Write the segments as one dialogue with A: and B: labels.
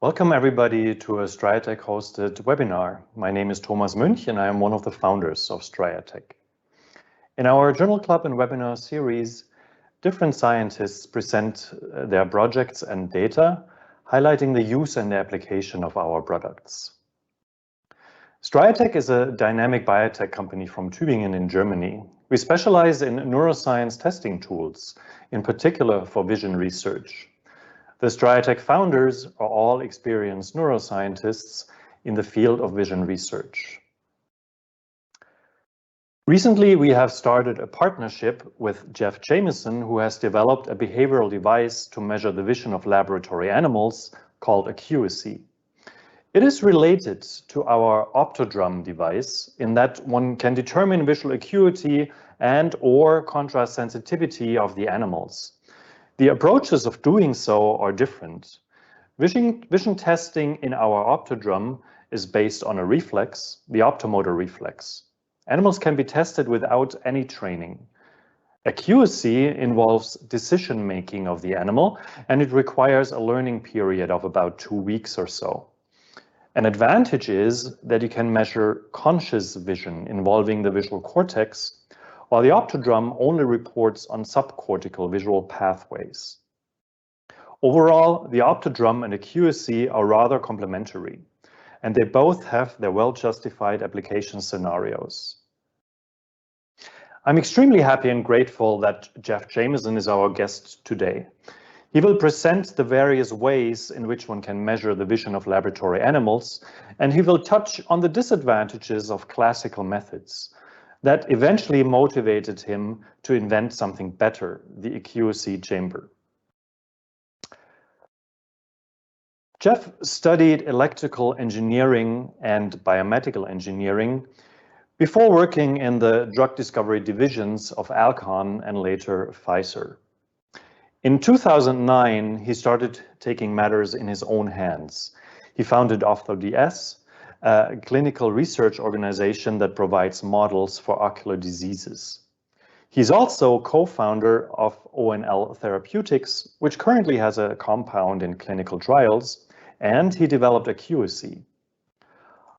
A: Welcome everybody to a Striatech hosted webinar. My name is Thomas Münch and I am one of the founders of Striatech. In our Journal Club and webinar series, different scientists present their projects and data, highlighting the use and the application of our products. Striatech is a dynamic biotech company from Tübingen in Germany. We specialize in neuroscience testing tools, in particular for vision research. The Striatech founders are all experienced neuroscientists in the field of vision research. Recently, we have started a partnership with Jeff Jamison, who has developed a behavioral device to measure the vision of laboratory animals called AcuiSee. It is related to our optodrum device in that one can determine visual acuity and/or contrast sensitivity of the animals. The approaches of doing so are different. Vision testing in our optodrum is based on a reflex, the optomotor reflex. Animals can be tested without any training. AcuiSee involves decision-making of the animal, and it requires a learning period of about 2 weeks or so. An advantage is that you can measure conscious vision involving the visual cortex, while the optodrum only reports on subcortical visual pathways. Overall, the optodrum and AcuiSee are rather complementary, and they both have their well-justified application scenarios. I'm extremely happy and grateful that Jeff Jamison is our guest today. He will present the various ways in which one can measure the vision of laboratory animals, and he will touch on the disadvantages of classical methods that eventually motivated him to invent something better, the AcuiSee chamber. Jeff studied electrical engineering and biomedical engineering before working in the drug discovery divisions of Alcon and later Pfizer. In 2009, he started taking matters in his own hands. He founded OphthoDS, a clinical research organization that provides models for ocular diseases. He's also co-founder of ONL Therapeutics, which currently has a compound in clinical trials, and he developed AcuiSee.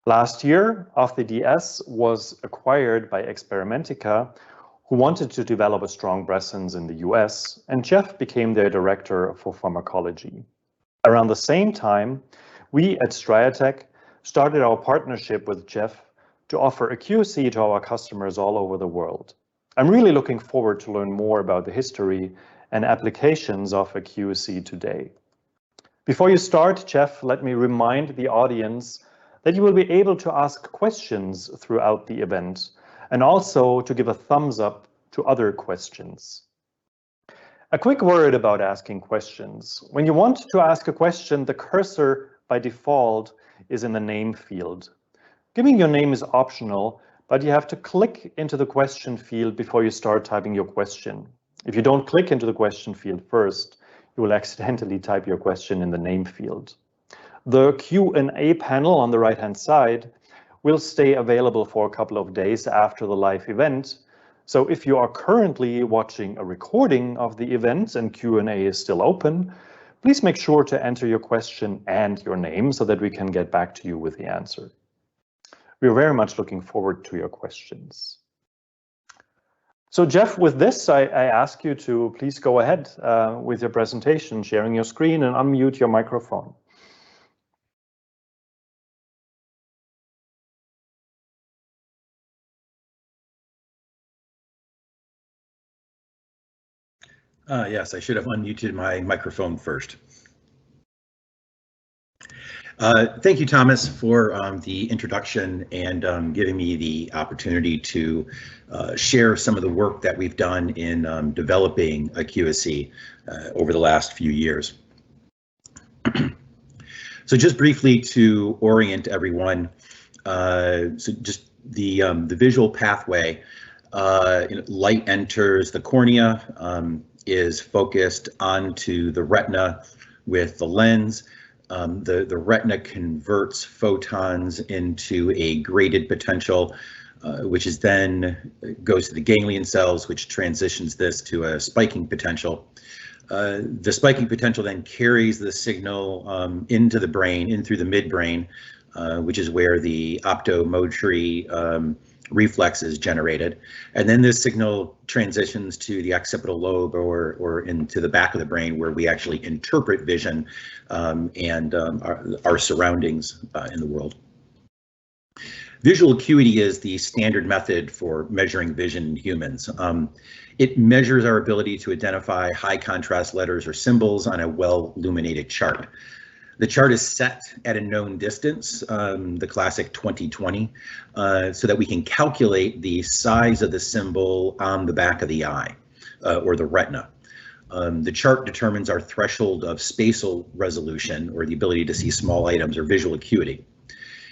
A: Last year, OphthoDS was acquired by Experimentica, who wanted to develop a strong presence in the US, and Jeff became their director for pharmacology. Around the same time, we at Striatech started our partnership with Jeff to offer AcuiSee to our customers all over the world. I'm really looking forward to learn more about the history and applications of AcuiSee today. Before you start, Jeff, let me remind the audience that you will be able to ask questions throughout the event, and also to give a thumbs up to other questions. A quick word about asking questions. When you want to ask a question, the cursor by default is in the name field. Giving your name is optional, but you have to click into the question field before you start typing your question. If you don't click into the question field first, you will accidentally type your question in the name field. The Q&A panel on the right-hand side will stay available for a couple of days after the live event. So if you are currently watching a recording of the event and Q&A is still open, please make sure to enter your question and your name so that we can get back to you with the answer. We're very much looking forward to your questions. So Jeff, with this, I ask you to please go ahead with your presentation, sharing your screen and unmute your microphone.
B: Yes, I should have unmuted my microphone first. Thank you, Thomas, for the introduction and giving me the opportunity to share some of the work that we've done in developing AcuiSee over the last few years. So just briefly to orient everyone, so just the visual pathway, light enters the cornea, is focused onto the retina with the lens. The retina converts photons into a graded potential, which is then goes to the ganglion cells, which transitions this to a spiking potential. The spiking potential then carries the signal into the brain, in through the midbrain, which is where the optomotory reflex is generated. And then this signal transitions to the occipital lobe or into the back of the brain, where we actually interpret vision and our surroundings in the world. Visual acuity is the standard method for measuring vision in humans. It measures our ability to identify high contrast letters or symbols on a well-illuminated chart. The chart is set at a known distance, the classic 20/20, so that we can calculate the size of the symbol on the back of the eye or the retina. The chart determines our threshold of spatial resolution, or the ability to see small items, or visual acuity.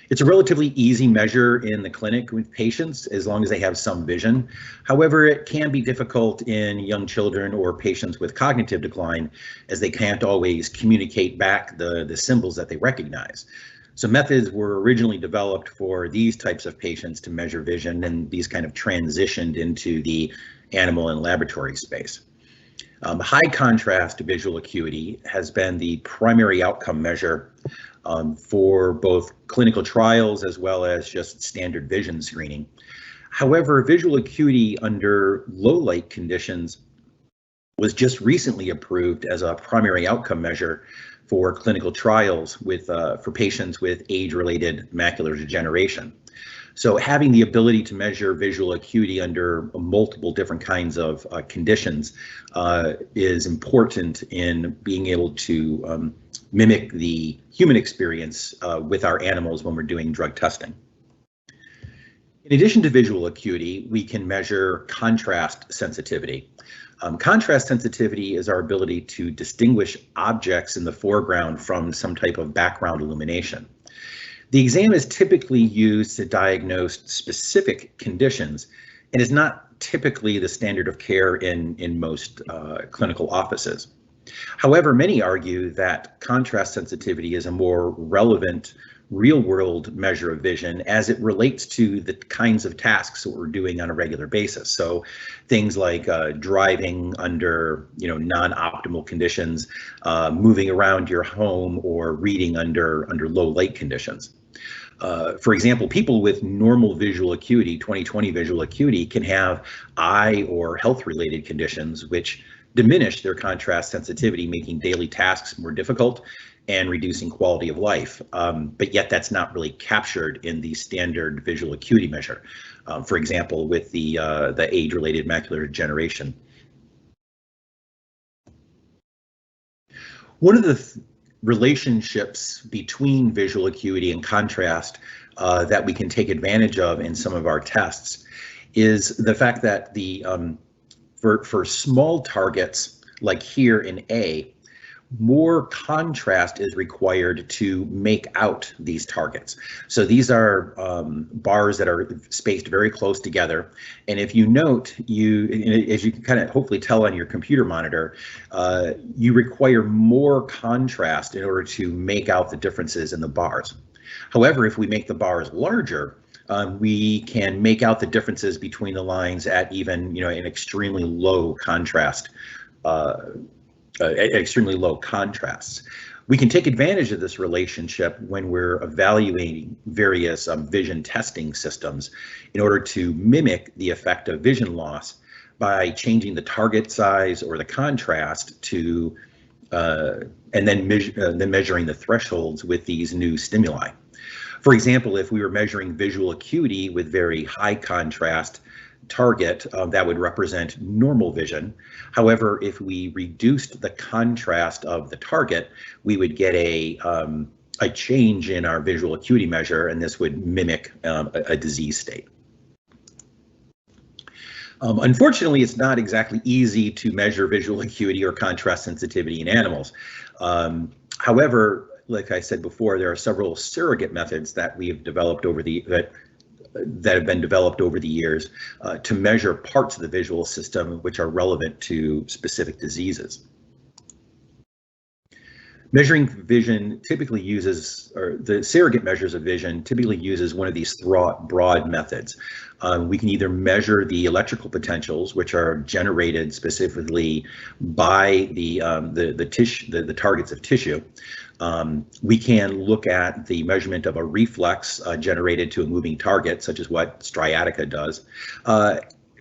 B: It's a relatively easy measure in the clinic with patients as long as they have some vision. However, it can be difficult in young children or patients with cognitive decline, as they can't always communicate back the symbols that they recognize. So methods were originally developed for these types of patients to measure vision, and these kind of transitioned into the animal and laboratory space. High contrast visual acuity has been the primary outcome measure for both clinical trials as well as just standard vision screening. However, visual acuity under low light conditions was just recently approved as a primary outcome measure for clinical trials for patients with age-related macular degeneration. So having the ability to measure visual acuity under multiple different kinds of conditions is important in being able to mimic the human experience with our animals when we're doing drug testing. In addition to visual acuity, we can measure contrast sensitivity. Contrast sensitivity is our ability to distinguish objects in the foreground from some type of background illumination. The exam is typically used to diagnose specific conditions and is not typically the standard of care in most clinical offices. However, many argue that contrast sensitivity is a more relevant real-world measure of vision as it relates to the kinds of tasks that we're doing on a regular basis. So things like driving under non-optimal conditions, moving around your home, or reading under low light conditions. For example, people with normal visual acuity, 20/20 visual acuity, can have eye or health-related conditions which diminish their contrast sensitivity, making daily tasks more difficult and reducing quality of life. But yet that's not really captured in the standard visual acuity measure. For example, with the age-related macular degeneration. One of the relationships between visual acuity and contrast that we can take advantage of in some of our tests is the fact that for small targets, like here in A, more contrast is required to make out these targets. So these are bars that are spaced very close together. And if you note, as you can kind of hopefully tell on your computer monitor, you require more contrast in order to make out the differences in the bars. However, if we make the bars larger, we can make out the differences between the lines at even an extremely low contrast. Extremely low contrasts. We can take advantage of this relationship when we're evaluating various vision testing systems in order to mimic the effect of vision loss by changing the target size or the contrast to, and then measuring the thresholds with these new stimuli. For example, if we were measuring visual acuity with very high contrast target, that would represent normal vision. However, if we reduced the contrast of the target, we would get a change in our visual acuity measure, and this would mimic a disease state. Unfortunately, it's not exactly easy to measure visual acuity or contrast sensitivity in animals. However, like I said before, there are several surrogate methods that we have developed that have been developed over the years to measure parts of the visual system which are relevant to specific diseases. Measuring vision typically uses, or the surrogate measures of vision typically uses one of these broad methods. We can either measure the electrical potentials, which are generated specifically by the targets of tissue. We can look at the measurement of a reflex generated to a moving target, such as what Striatech does,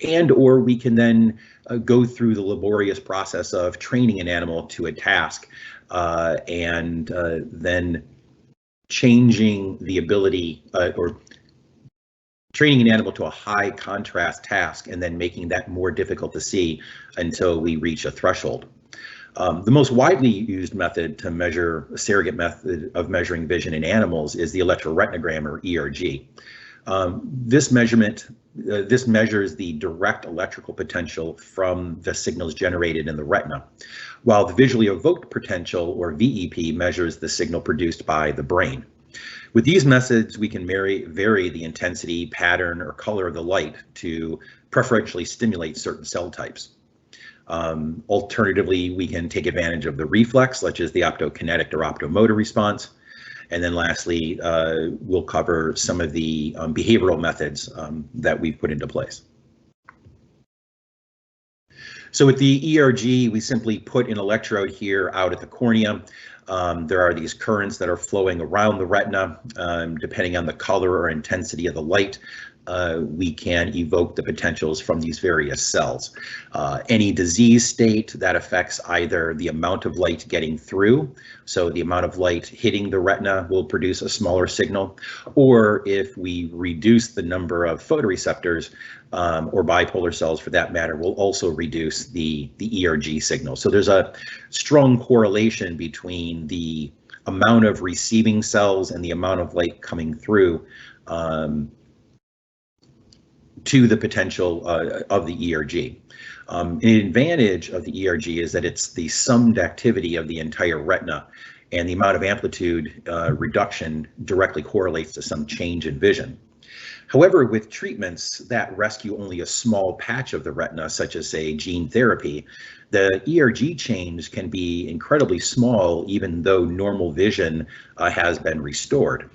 B: and or we can then go through the laborious process of training an animal to a task and then changing the ability or training an animal to a high contrast task and then making that more difficult to see until we reach a threshold. The most widely used method to measure, a surrogate method of measuring vision in animals, is the electroretinogram, or ERG. This measures the direct electrical potential from the signals generated in the retina, while the visually evoked potential, or VEP, measures the signal produced by the brain. With these methods, we can vary the intensity, pattern, or color of the light to preferentially stimulate certain cell types. Alternatively, we can take advantage of the reflex, such as the optokinetic or optomotor response. And then lastly, we'll cover some of the behavioral methods that we've put into place. So with the ERG, we simply put an electrode here out at the cornea. There are these currents that are flowing around the retina. Depending on the color or intensity of the light, we can evoke the potentials from these various cells. Any disease state that affects either the amount of light getting through, so the amount of light hitting the retina will produce a smaller signal, or if we reduce the number of photoreceptors, or bipolar cells for that matter, will also reduce the ERG signal. So there's a strong correlation between the amount of receiving cells and the amount of light coming through to the potential of the ERG. An advantage of the ERG is that it's the summed activity of the entire retina, and the amount of amplitude reduction directly correlates to some change in vision. However, with treatments that rescue only a small patch of the retina, such as, say, gene therapy, the ERG change can be incredibly small, even though normal vision has been restored.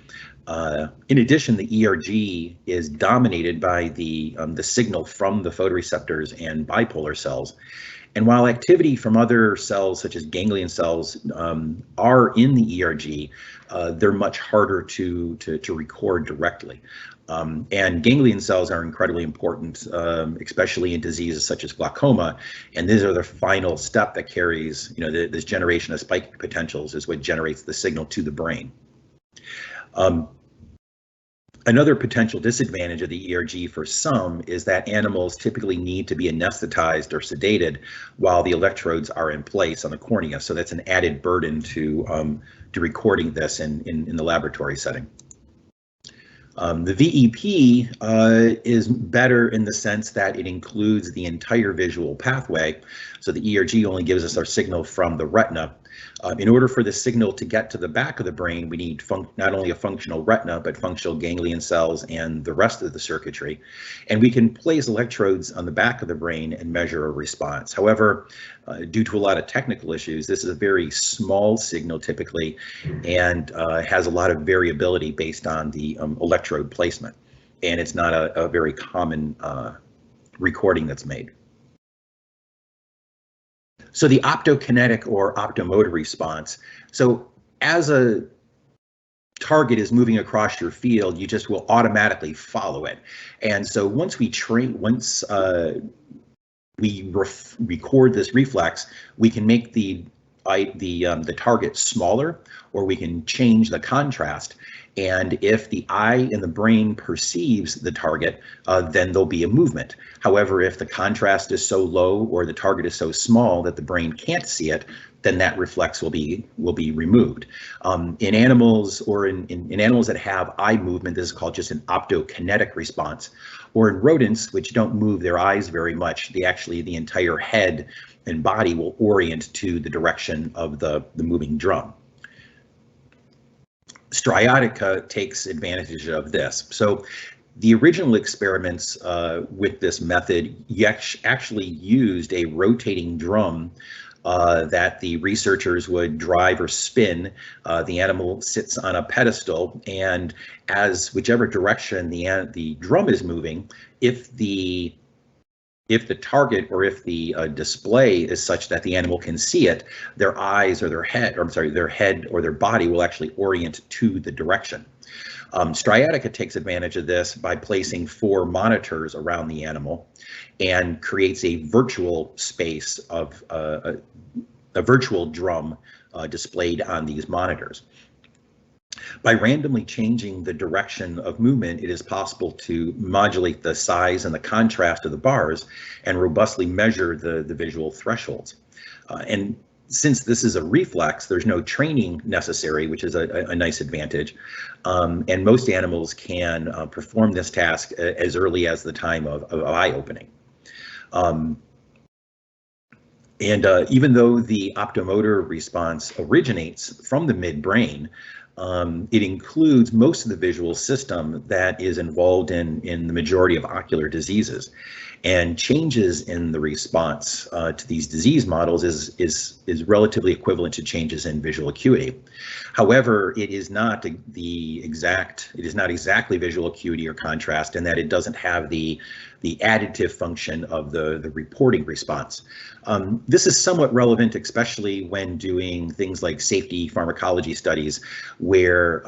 B: In addition, the ERG is dominated by the signal from the photoreceptors and bipolar cells. And while activity from other cells, such as ganglion cells, are in the ERG, they're much harder to record directly. And ganglion cells are incredibly important, especially in diseases such as glaucoma. And these are the final step that carries, this generation of spike potentials is what generates the signal to the brain. Another potential disadvantage of the ERG for some is that animals typically need to be anesthetized or sedated while the electrodes are in place on the cornea. So that's an added burden to recording this in the laboratory setting. The VEP is better in the sense that it includes the entire visual pathway. So the ERG only gives us our signal from the retina. In order for the signal to get to the back of the brain, we need not only a functional retina, but functional ganglion cells and the rest of the circuitry. And we can place electrodes on the back of the brain and measure a response. However, due to a lot of technical issues, this is a very small signal typically, and has a lot of variability based on the electrode placement. And it's not a very common recording that's made. So the optokinetic or optomotor response. So as a target is moving across your field, you just will automatically follow it. And so once we record this reflex, we can make the target smaller, or we can change the contrast. And if the eye in the brain perceives the target, then there'll be a movement. However, if the contrast is so low or the target is so small that the brain can't see it, then that reflex will be removed. In animals, or in animals that have eye movement, this is called just an optokinetic response. Or in rodents, which don't move their eyes very much, the entire head and body will orient to the direction of the moving drum. Striatech takes advantage of this. So the original experiments with this method, you actually used a rotating drum that the researchers would drive or spin. The animal sits on a pedestal, and as whichever direction the drum is moving, if the target or if the display is such that the animal can see it, their eyes or their head, or I'm sorry, their head or their body will actually orient to the direction. Striatech takes advantage of this by placing 4 monitors around the animal and creates a virtual space of a virtual drum displayed on these monitors. By randomly changing the direction of movement, it is possible to modulate the size and the contrast of the bars and robustly measure the visual thresholds. And since this is a reflex, there's no training necessary, which is a nice advantage. And most animals can perform this task as early as the time of eye opening. Even though the optomotor response originates from the midbrain, it includes most of the visual system that is involved in the majority of ocular diseases. And changes in the response to these disease models is relatively equivalent to changes in visual acuity. However, it is not exactly visual acuity or contrast, in that it doesn't have the additive function of the reporting response. This is somewhat relevant, especially when doing things like safety pharmacology studies, where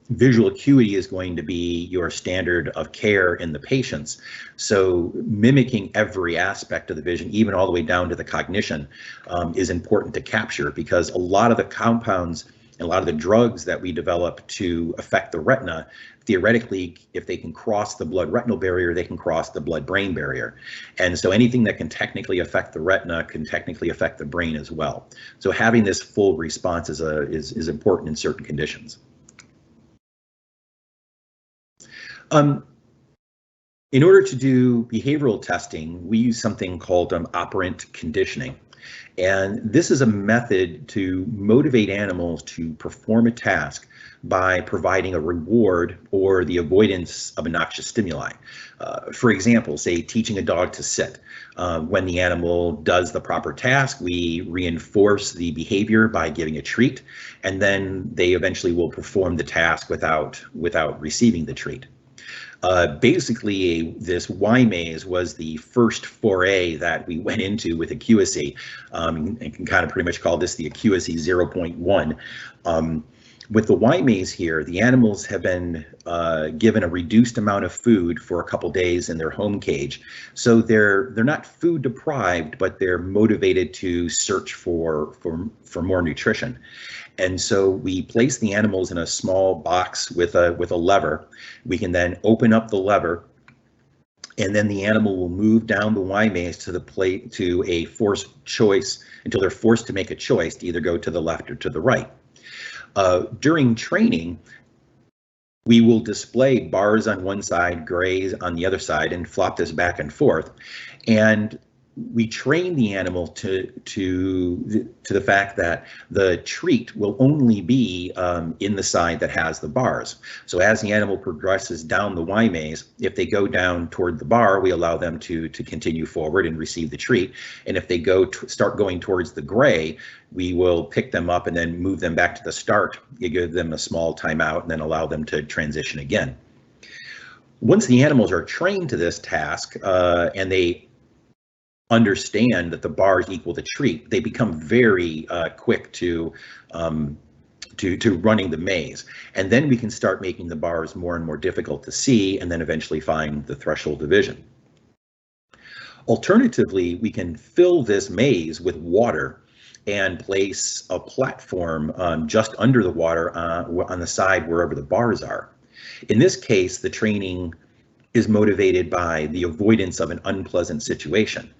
B: visual acuity is going to be your standard of care in the patients. So mimicking every aspect of the vision, even all the way down to the cognition, is important to capture, because a lot of the compounds and a lot of the drugs that we develop to affect the retina, theoretically, if they can cross the blood-retinal barrier, they can cross the blood-brain barrier. And so anything that can technically affect the retina can technically affect the brain as well. So having this full response is important in certain conditions. In order to do behavioral testing, we use something called operant conditioning. And this is a method to motivate animals to perform a task by providing a reward or the avoidance of a noxious stimuli. For example, say teaching a dog to sit. When the animal does the proper task, we reinforce the behavior by giving a treat, and then they eventually will perform the task without receiving the treat. Basically, this Y maze was the first foray that we went into with AcuiSee, and can kind of pretty much call this the AcuiSee 0.1. With the Y maze here, the animals have been given a reduced amount of food for a couple days in their home cage. So they're not food deprived, but they're motivated to search for more nutrition. And so we place the animals in a small box with a lever. We can then open up the lever, and then the animal will move down the Y maze to the plate to a forced choice until they're forced to make a choice to either go to the left or to the right. During training, we will display bars on one side, grays on the other side, and flop this back and forth. And we train the animal to the fact that the treat will only be in the side that has the bars. So as the animal progresses down the Y maze, if they go down toward the bar, we allow them to continue forward and receive the treat. And if they start going towards the gray, we will pick them up and then move them back to the start. You give them a small timeout and then allow them to transition again. Once the animals are trained to this task and they understand that the bars equal the treat, they become very quick to running the maze. And then we can start making the bars more and more difficult to see, and then eventually find the threshold of vision. Alternatively, we can fill this maze with water and place a platform just under the water on the side wherever the bars are. In this case, the training is motivated by the avoidance of an unpleasant situation.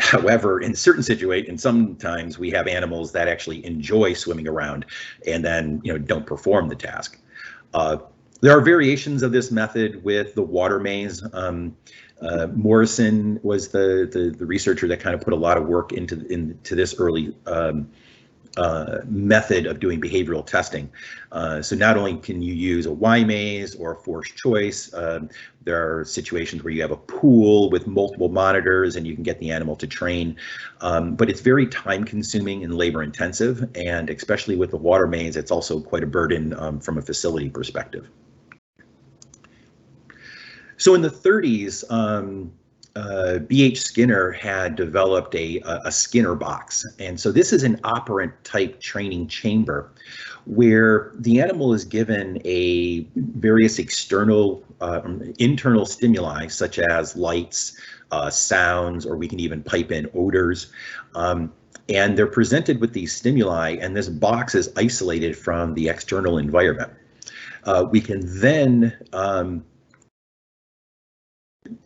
B: However, in certain situations, sometimes we have animals that actually enjoy swimming around and then don't perform the task. There are variations of this method with the water maze. Morrison was the researcher that kind of put a lot of work into this early method of doing behavioral testing. So not only can you use a Y maze or a forced choice, there are situations where you have a pool with multiple monitors and you can get the animal to train, but it's very time consuming and labor intensive, and especially with the water maze, it's also quite a burden from a facility perspective. So in the 30s, B.H. Skinner had developed a Skinner box. And so this is an operant type training chamber where the animal is given a various external, internal stimuli, such as lights, sounds, or we can even pipe in odors. And they're presented with these stimuli, and this box is isolated from the external environment. We can then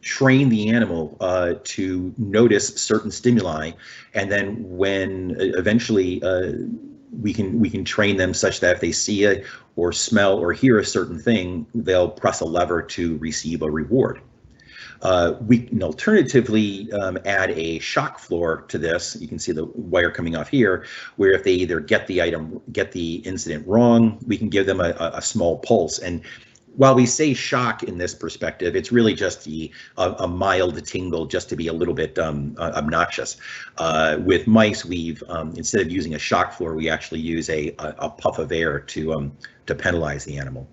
B: train the animal to notice certain stimuli, and then when eventually we can train them such that if they see it or smell or hear a certain thing, they'll press a lever to receive a reward. We can alternatively add a shock floor to this. You can see the wire coming off here, where if they either get the incident wrong, we can give them a small pulse. And while we say shock in this perspective, it's really just a mild tingle, just to be a little bit obnoxious. With mice, we've instead of using a shock floor, we actually use a puff of air to penalize the animal.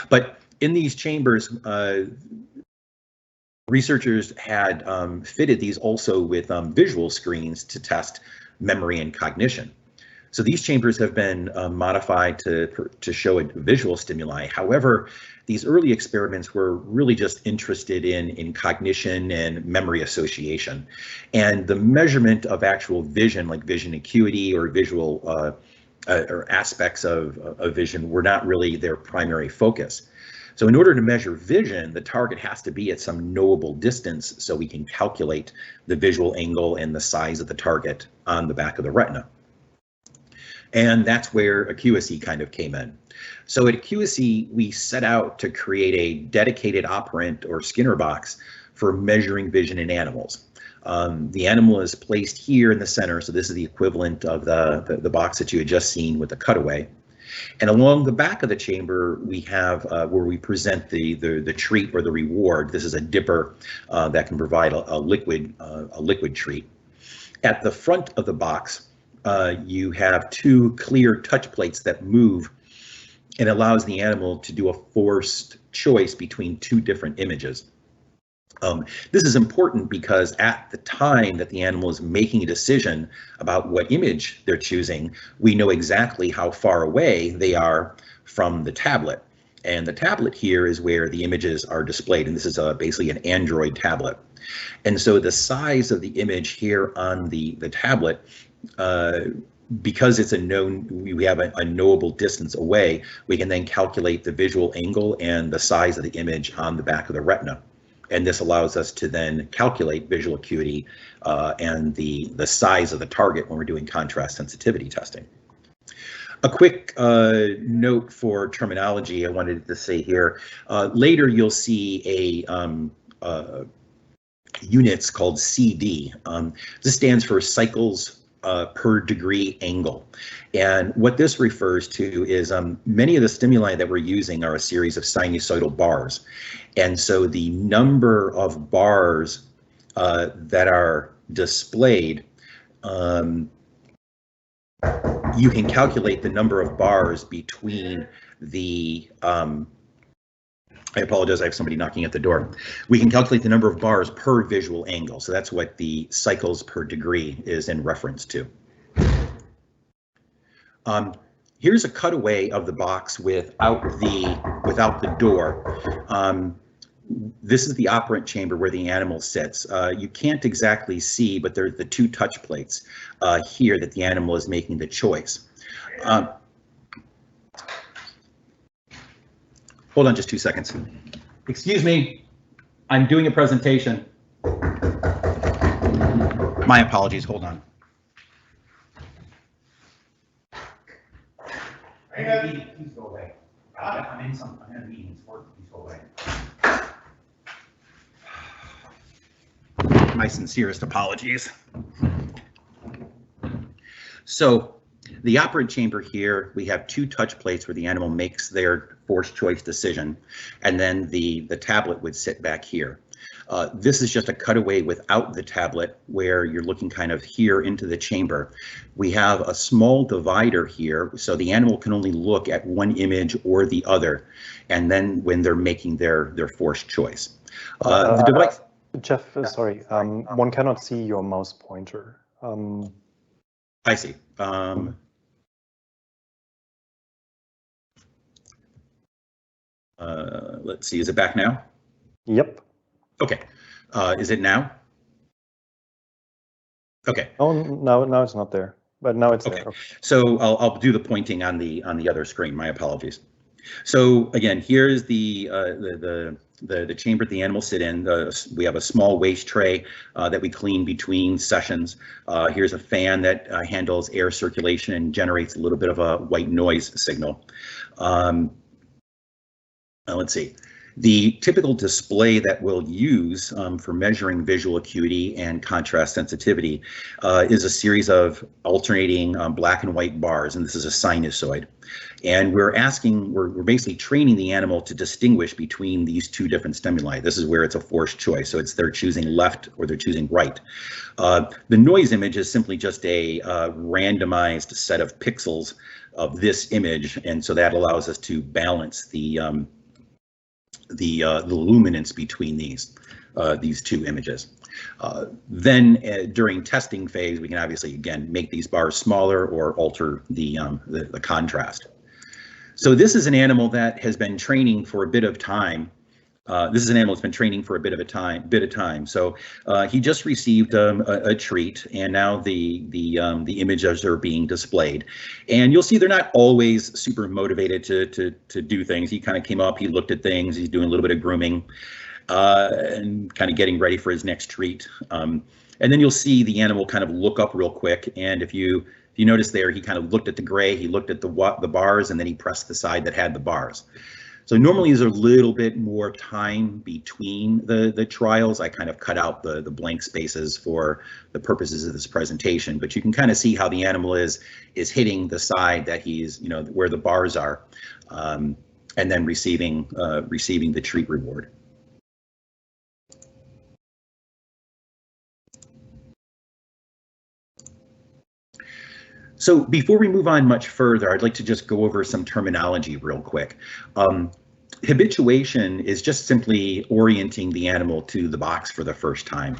B: But in these chambers, researchers had fitted these also with visual screens to test memory and cognition. So these chambers have been modified to show a visual stimuli. However, these early experiments were really just interested in cognition and memory association. And the measurement of actual vision, like vision acuity or visual or aspects of vision, were not really their primary focus. So in order to measure vision, the target has to be at some knowable distance so we can calculate the visual angle and the size of the target on the back of the retina. And that's where AcuiSee kind of came in. So at AcuiSee, we set out to create a dedicated operant or Skinner box for measuring vision in animals. The animal is placed here in the center, so this is the equivalent of the box that you had just seen with the cutaway. And along the back of the chamber, we have where we present the treat or the reward. This is a dipper that can provide a liquid treat. At the front of the box, you have two clear touch plates that move and allows the animal to do a forced choice between two different images. This is important because at the time that the animal is making a decision about what image they're choosing, we know exactly how far away they are from the tablet. And the tablet here is where the images are displayed, and this is basically an Android tablet. And so the size of the image here on the tablet, because it's we have a knowable distance away, we can then calculate the visual angle and the size of the image on the back of the retina. And this allows us to then calculate visual acuity and the size of the target when we're doing contrast sensitivity testing. A quick note for terminology I wanted to say here. Later you'll see a units called CD. This stands for cycles per degree angle. And what this refers to is many of the stimuli that we're using are a series of sinusoidal bars. And so the number of bars that are displayed, you can calculate the number of bars between the, I apologize, I have somebody knocking at the door. We can calculate the number of bars per visual angle. So that's what the cycles per degree is in reference to. Here's a cutaway of the box without the door. This is the operant chamber where the animal sits. You can't exactly see, but there's the two touch plates here that the animal is making the choice. Hold on just 2 seconds. Excuse me, I'm doing a presentation. My apologies, hold on. Please go away. I'm in a meeting, it's work, please go away. My sincerest apologies. So The operant chamber here, we have 2 touch plates where the animal makes their forced choice decision, and then the tablet would sit back here. This is just a cutaway without the tablet where you're looking kind of here into the chamber. We have a small divider here, so the animal can only look at one image or the other, and then when they're making their forced choice. The device.
A: Jeff, sorry, one cannot see your mouse pointer.
B: I see. Let's see, is it back now?
A: Yep.
B: Okay. Is it now? Okay.
A: Oh, now it's not there, but now it's there.
B: Okay. So I'll do the pointing on the other screen. My apologies. So again, here's the chamber the animals sit in. We have a small waste tray that we clean between sessions. Here's a fan that handles air circulation and generates a little bit of a white noise signal. Let's see. The typical display that we'll use for measuring visual acuity and contrast sensitivity is a series of alternating black and white bars, and this is a sinusoid. And we're basically training the animal to distinguish between these 2 different stimuli. This is where it's a forced choice, so they're choosing left or they're choosing right. The noise image is simply just a randomized set of pixels of this image, and so that allows us to balance the luminance between these 2 images. Then during testing phase, we can obviously again make these bars smaller or alter the contrast. So this is an animal that has been training for a bit of time. This is an animal that's been training for a bit of time. So he just received a treat, and now the images are being displayed. And you'll see they're not always super motivated to do things. He kind of came up, he looked at things, he's doing a little bit of grooming, and kind of getting ready for his next treat. And then you'll see the animal kind of look up real quick, and if you notice there, he kind of looked at the gray, he looked at the bars, and then he pressed the side that had the bars. So normally there's a little bit more time between the trials. I kind of cut out the blank spaces for the purposes of this presentation, but you can kind of see how the animal is hitting the side that he's, where the bars are, and then receiving the treat reward. So before we move on much further, I'd like to just go over some terminology real quick. Habituation is just simply orienting the animal to the box for the first time.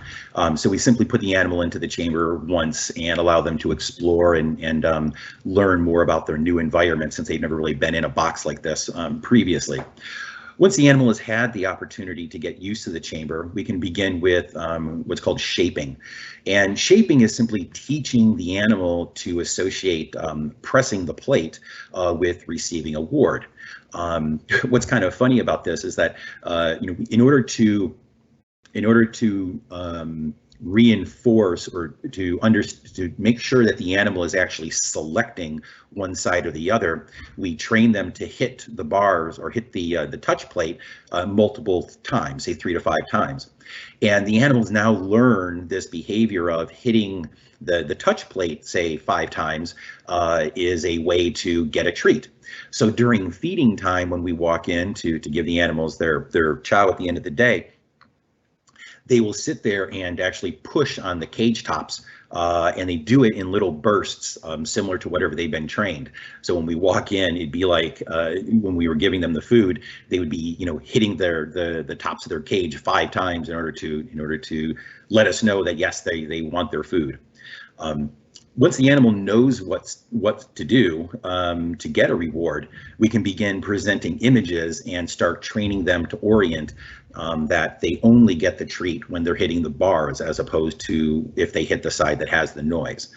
B: So we simply put the animal into the chamber once and allow them to explore and learn more about their new environment, since they've never really been in a box like this previously. Once the animal has had the opportunity to get used to the chamber, we can begin with what's called shaping. And shaping is simply teaching the animal to associate pressing the plate with receiving a ward. What's kind of funny about this is that in order to reinforce or to make sure that the animal is actually selecting one side or the other, we train them to hit the bars or hit the touch plate multiple times, say 3 to 5 times. And the animals now learn this behavior of hitting the touch plate, say 5 times, is a way to get a treat. So during feeding time, when we walk in to give the animals their chow at the end of the day, they will sit there and actually push on the cage tops, and they do it in little bursts, similar to whatever they've been trained. So when we walk in, it'd be like when we were giving them the food, they would be, hitting the tops of their cage 5 times in order to let us know that yes, they want their food. Once the animal knows what to do to get a reward, we can begin presenting images and start training them to orient that they only get the treat when they're hitting the bars, as opposed to if they hit the side that has the noise.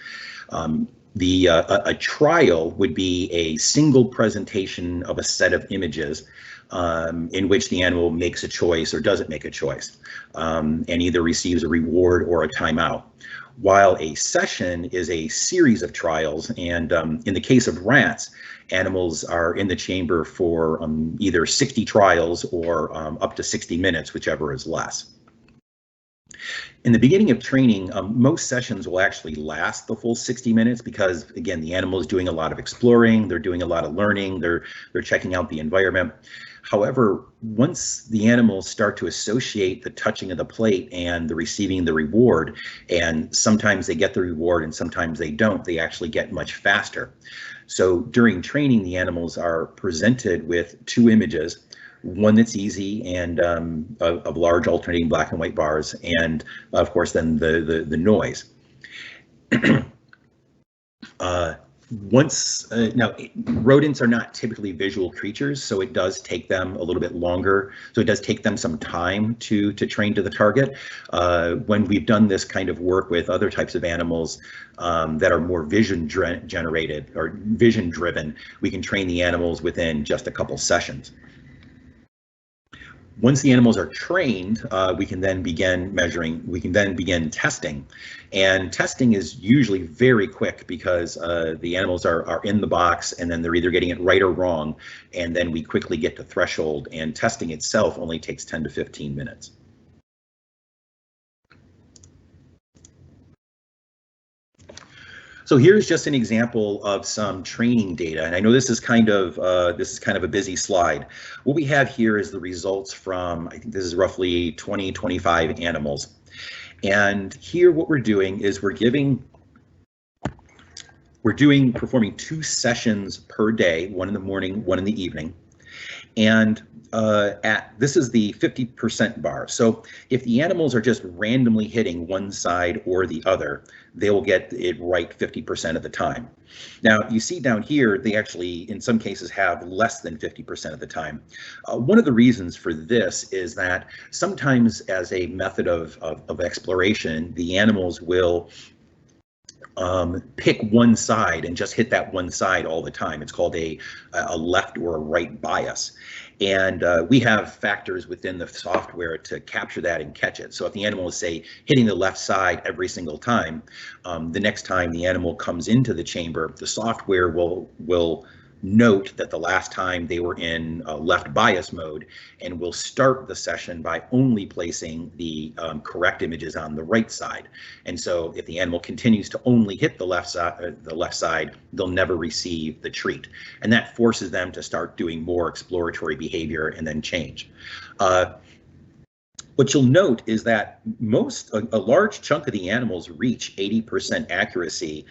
B: A trial would be a single presentation of a set of images in which the animal makes a choice or doesn't make a choice, and either receives a reward or a timeout. While a session is a series of trials, and in the case of rats, animals are in the chamber for either 60 trials or up to 60 minutes, whichever is less. In the beginning of training, most sessions will actually last the full 60 minutes because, again, the animal is doing a lot of exploring, they're doing a lot of learning, they're checking out the environment. However, once the animals start to associate the touching of the plate and the receiving the reward, and sometimes they get the reward and sometimes they don't, they actually get much faster. So during training, the animals are presented with two images, one that's easy and of large alternating black and white bars, and of course then the noise. Now, rodents are not typically visual creatures, so it does take them a little bit longer. So it does take them some time to train to the target. When we've done this kind of work with other types of animals that are more vision generated or vision driven, we can train the animals within just a couple sessions. Once the animals are trained, we can then begin measuring, we can then begin testing. And testing is usually very quick because the animals are in the box and then they're either getting it right or wrong. And then we quickly get to threshold, and testing itself only takes 10 to 15 minutes. So here's just an example of some training data, and I know this is kind of a busy slide. What we have here is the results from, I think this is roughly 20-25 animals, and here what we're doing is performing 2 sessions per day, one in the morning, one in the evening, and this is the 50% bar. So if the animals are just randomly hitting one side or the other, they will get it right 50% of the time. Now you see down here, they actually in some cases have less than 50% of the time. One of the reasons for this is that sometimes as a method of exploration, the animals will pick one side and just hit that one side all the time. It's called a left or a right bias. And we have factors within the software to capture that and catch it. So if the animal is, say, hitting the left side every single time, the next time the animal comes into the chamber, the software will note that the last time they were in left bias mode, and will start the session by only placing the correct images on the right side. And so if the animal continues to only hit the left side, they'll never receive the treat. And that forces them to start doing more exploratory behavior and then change. What you'll note is that a large chunk of the animals reach 80% accuracy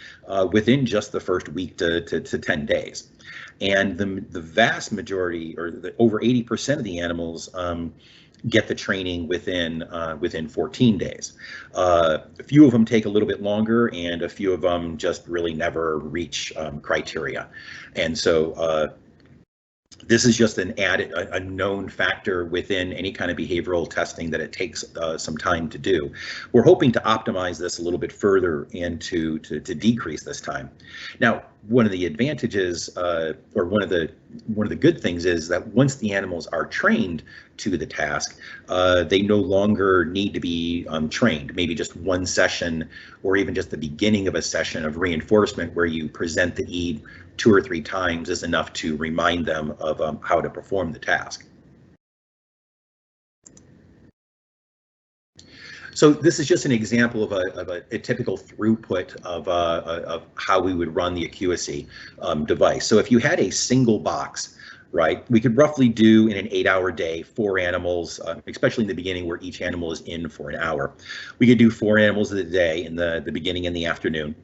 B: within just the first week to 10 days. And the vast majority, or over 80% of the animals, get the training within 14 days. A few of them take a little bit longer, and a few of them just really never reach criteria. And so this is just a known factor within any kind of behavioral testing that it takes some time to do. We're hoping to optimize this a little bit further and to decrease this time. Now, one of the advantages, or one of the good things, is that once the animals are trained to the task, they no longer need to be trained. Maybe just one session, or even just the beginning of a session of reinforcement where you present the EAD 2 or 3 times is enough to remind them of how to perform the task. So this is just an example of a typical throughput of how we would run the AcuiSee device. So if you had a single box, right, we could roughly do in an 8-hour day 4 animals, especially in the beginning where each animal is in for an hour. We could do 4 animals a day in the beginning and the afternoon.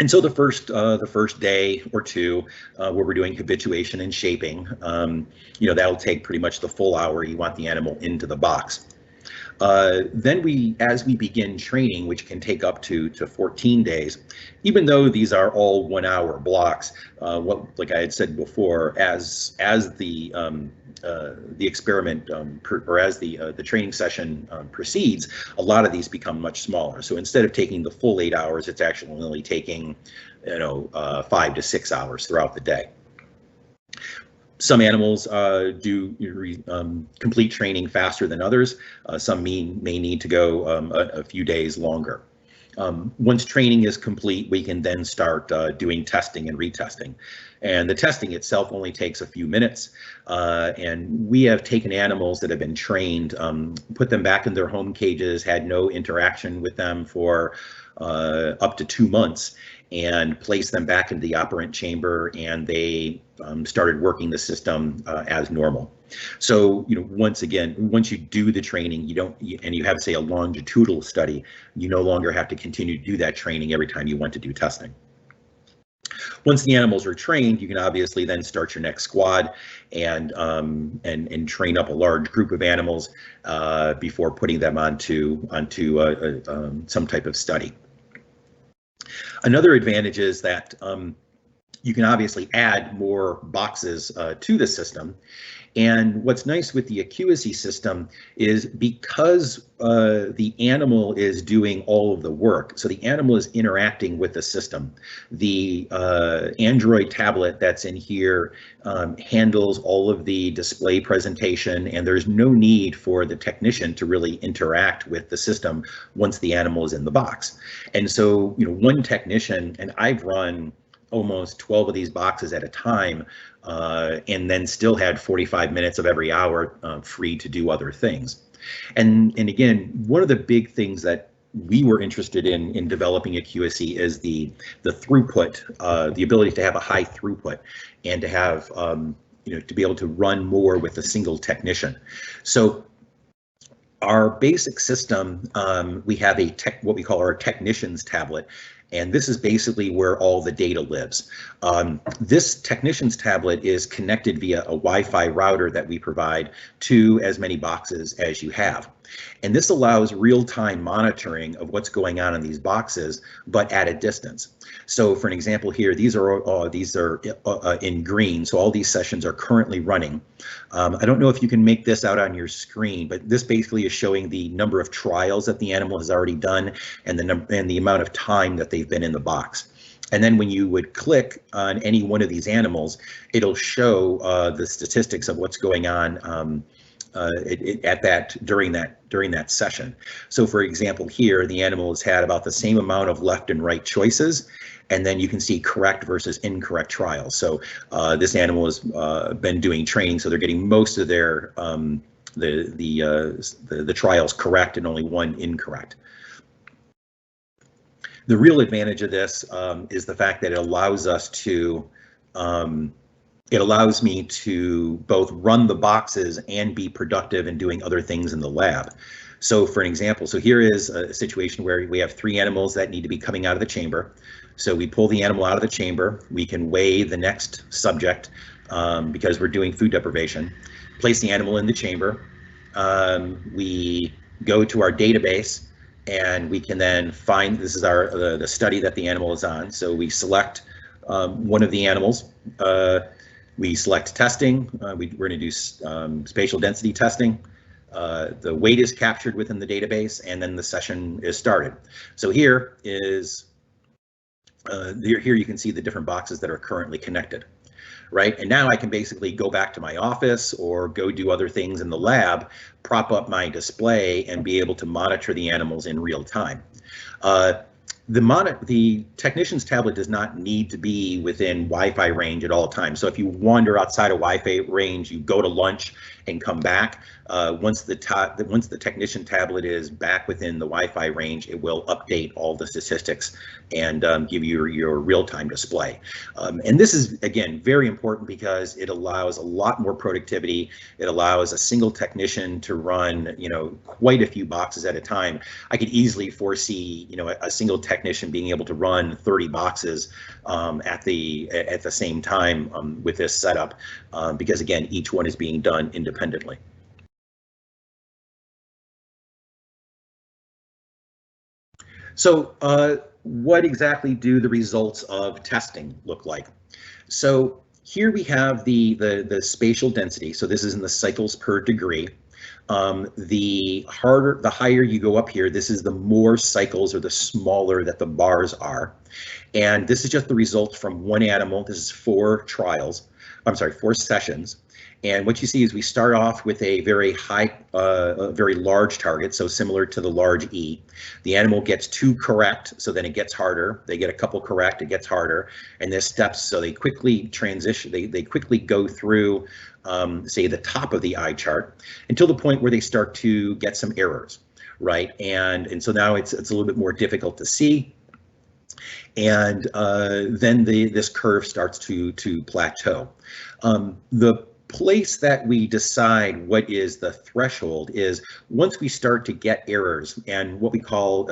B: And so the first day or two, where we're doing habituation and shaping, that'll take pretty much the full hour. You want the animal into the box. Then as we begin training, which can take up to 14 days, even though these are all 1-hour blocks, like I had said before, as the experiment or as the training session proceeds, a lot of these become much smaller. So instead of taking the full 8 hours, it's actually only taking 5 to 6 hours throughout the day. Some animals do complete training faster than others. Some may need to go a few days longer. Once training is complete, we can then start doing testing and retesting. And the testing itself only takes a few minutes. And we have taken animals that have been trained, put them back in their home cages, had no interaction with them for up to 2 months, and placed them back into the operant chamber, and they started working the system as normal. So, once again, once you do the training, and you have, say, a longitudinal study, you no longer have to continue to do that training every time you want to do testing. Once the animals are trained, you can obviously then start your next squad and train up a large group of animals before putting them onto some type of study. Another advantage is that you can obviously add more boxes to the system. And what's nice with the AcuiSee system is because the animal is doing all of the work, so the animal is interacting with the system. The Android tablet that's in here handles all of the display presentation, and there's no need for the technician to really interact with the system once the animal is in the box. And so, one technician, and I've run almost 12 of these boxes at a time, and then still had 45 minutes of every hour free to do other things. And again, one of the big things that we were interested in developing AcuiSee is the throughput, the ability to have a high throughput, and to have to be able to run more with a single technician. So our basic system, we have what we call our technician's tablet. And this is basically where all the data lives. This technician's tablet is connected via a Wi-Fi router that we provide to as many boxes as you have. And this allows real-time monitoring of what's going on in these boxes, but at a distance. So for an example here, these are in green, so all these sessions are currently running. I don't know if you can make this out on your screen, but this basically is showing the number of trials that the animal has already done and the amount of time that they've been in the box. And then when you would click on any one of these animals, it'll show the statistics of what's going on during that session. So for example, here the animal has had about the same amount of left and right choices, and then you can see correct versus incorrect trials. So this animal has been doing training, so they're getting most of their the trials correct and only one incorrect. The real advantage of this is the fact that it allows us to it allows me to both run the boxes and be productive in doing other things in the lab. So for an example, so here is a situation where we have 3 animals that need to be coming out of the chamber. So we pull the animal out of the chamber, we can weigh the next subject because we're doing food deprivation, place the animal in the chamber, we go to our database, and we can then find, this is the study that the animal is on. So we select one of the animals, we select testing, we're going to do spatial density testing. The weight is captured within the database, and then the session is started. So here is, here you can see the different boxes that are currently connected, right? And now I can basically go back to my office or go do other things in the lab, prop up my display, and be able to monitor the animals in real time. The technician's tablet does not need to be within Wi-Fi range at all times. So if you wander outside of Wi-Fi range, you go to lunch and come back. Once the technician tablet is back within the Wi-Fi range, it will update all the statistics and give you your real-time display. And this is, again, very important because it allows a lot more productivity. It allows a single technician to run, quite a few boxes at a time. I could easily foresee, a single technician being able to run 30 boxes at the same time with this setup, because again, each one is being done independently. So what exactly do the results of testing look like? So here we have the spatial density. So this is in the cycles per degree. The higher you go up here, this is the more cycles or the smaller that the bars are. And this is just the results from one animal. This is 4 trials. I'm sorry, 4 sessions. And what you see is we start off with a very high, a very large target, so similar to the large E. The animal gets 2 correct, so then it gets harder. They get a couple correct, it gets harder. And there's steps, so they quickly transition, they quickly go through, say, the top of the eye chart until the point where they start to get some errors, right? And so now it's a little bit more difficult to see. And then this curve starts to plateau. The place that we decide what is the threshold is once we start to get errors, and what we call